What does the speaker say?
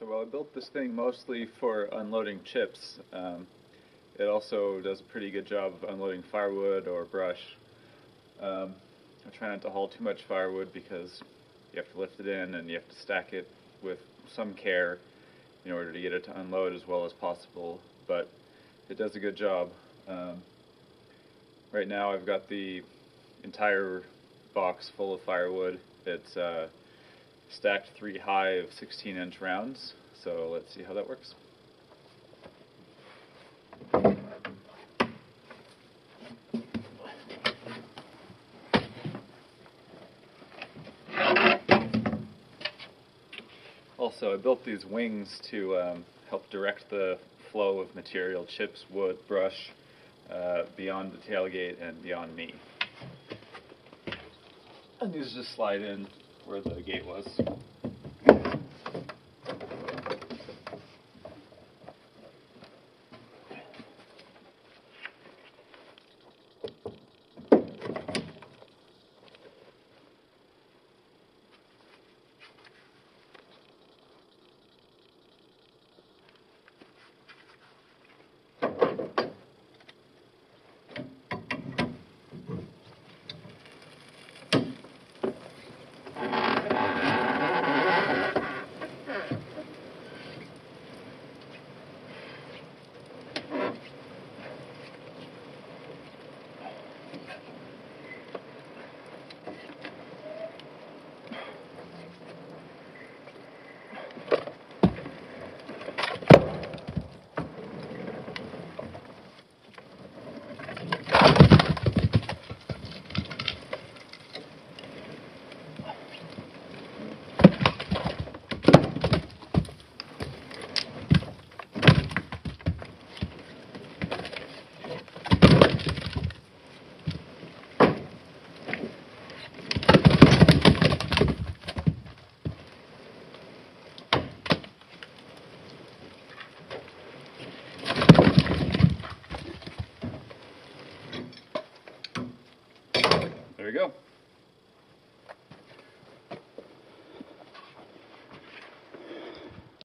Well, I built this thing mostly for unloading chips. It also does a pretty good job of unloading firewood or brush. I try not to haul too much firewood because you have to lift it in and you have to stack it with some care in order to get it to unload as well as possible, but it does a good job. Right now I've got the entire box full of firewood. It's stacked 3 high of 16-inch rounds, so let's see how that works. Also, I built these wings to help direct the flow of material, chips, wood, brush, beyond the tailgate and beyond me. And these just slide in where the gate was. There we go.